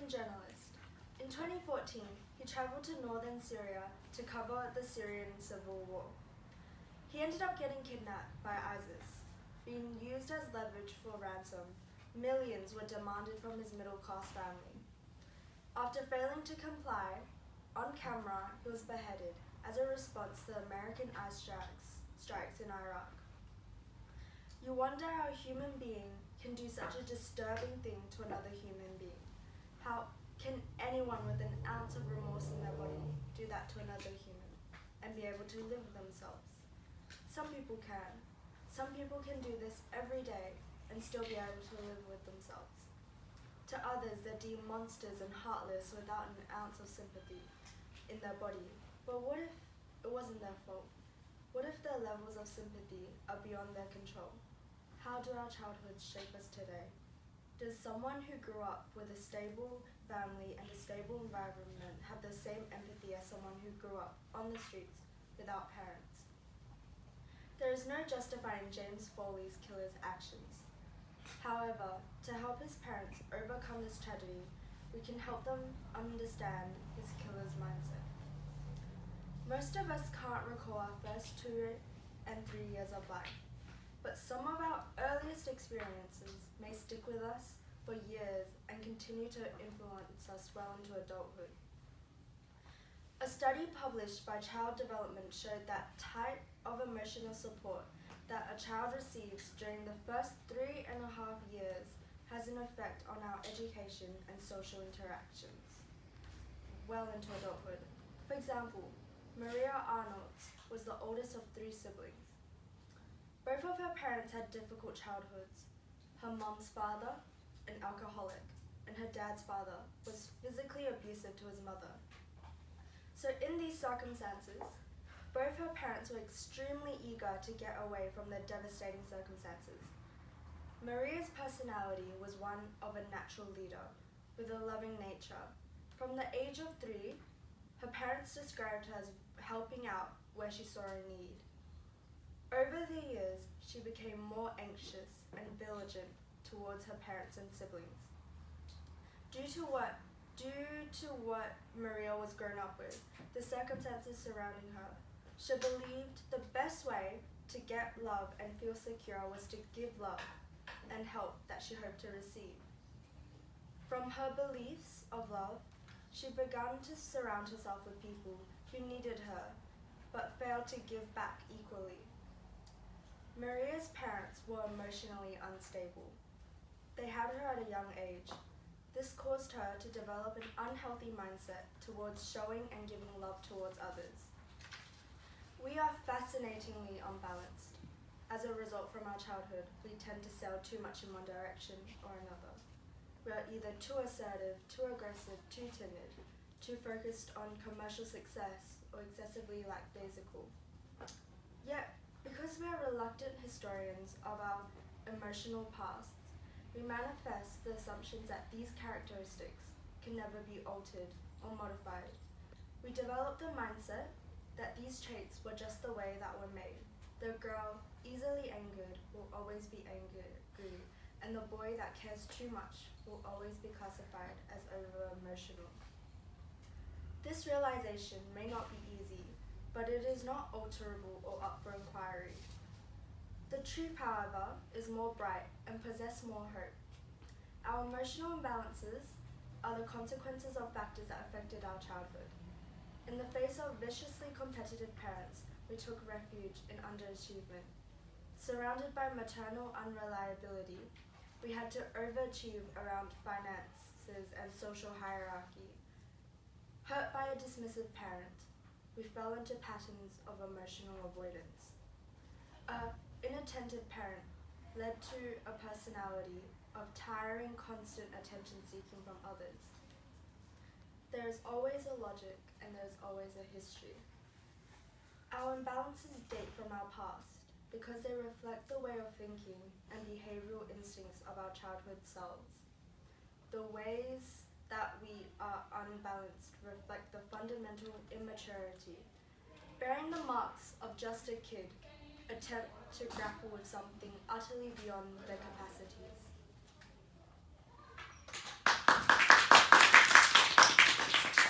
American journalist. In 2014, he traveled to northern Syria to cover the Syrian civil war. He ended up getting kidnapped by ISIS. Being used as leverage for ransom, millions were demanded from his middle-class family. After failing to comply, on camera he was beheaded as a response to the American strikes in Iraq. You wonder how a human being can do such a disturbing thing to another human being. How can anyone with an ounce of remorse in their body do that to another human and be able to live with themselves? Some people can. Some people can do this every day and still be able to live with themselves. To others, they're deemed monsters and heartless without an ounce of sympathy in their body. But what if it wasn't their fault? What if their levels of sympathy are beyond their control? How do our childhoods shape us today? Does someone who grew up with a stable family and a stable environment have the same empathy as someone who grew up on the streets without parents? There is no justifying James Foley's killer's actions. However, to help his parents overcome this tragedy, we can help them understand his killer's mindset. Most of us can't recall our first 2 and 3 years of life, but some of our earliest experiences may stick with us for years and continue to influence us well into adulthood. A study published by Child Development showed that type of emotional support that a child receives during the first 3.5 years has an effect on our education and social interactions well into adulthood. For example, Maria Arnolds was the oldest of 3 siblings. Both of her parents had difficult childhoods. Her mom's father, an alcoholic, and her dad's father was physically abusive to his mother. So in these circumstances, both her parents were extremely eager to get away from the devastating circumstances. Maria's personality was one of a natural leader with a loving nature. From the age of 3, her parents described her as helping out where she saw a need. Over the years, she became more anxious and vigilant towards her parents and siblings. Due to what Maria was grown up with, the circumstances surrounding her, she believed the best way to get love and feel secure was to give love and help that she hoped to receive. From her beliefs of love, she began to surround herself with people who needed her but failed to give back equally. Maria's parents were emotionally unstable. They had her at a young age. This caused her to develop an unhealthy mindset towards showing and giving love towards others. We are fascinatingly unbalanced. As a result, from our childhood, we tend to sail too much in one direction or another. We are either too assertive, too aggressive, too timid, too focused on commercial success, or excessively lackadaisical. Yet, because we are reluctant historians of our emotional pasts, we manifest the assumptions that these characteristics can never be altered or modified. We develop the mindset that these traits were just the way that we're made. The girl, easily angered, will always be angry, and the boy that cares too much will always be classified as over-emotional. This realization may not be easy, but it is not alterable or up for inquiry. The truth, however, is more bright and possesses more hope. Our emotional imbalances are the consequences of factors that affected our childhood. In the face of viciously competitive parents, we took refuge in underachievement. Surrounded by maternal unreliability, we had to overachieve around finances and social hierarchy. Hurt by a dismissive parent, we fell into patterns of emotional avoidance. An inattentive parent led to a personality of tiring, constant attention seeking from others. There is always a logic and there is always a history. Our imbalances date from our past because they reflect the way of thinking and behavioral instincts of our childhood selves. The ways that we are unbalanced reflect the fundamental immaturity, bearing the marks of just a kid attempt to grapple with something utterly beyond their capacities.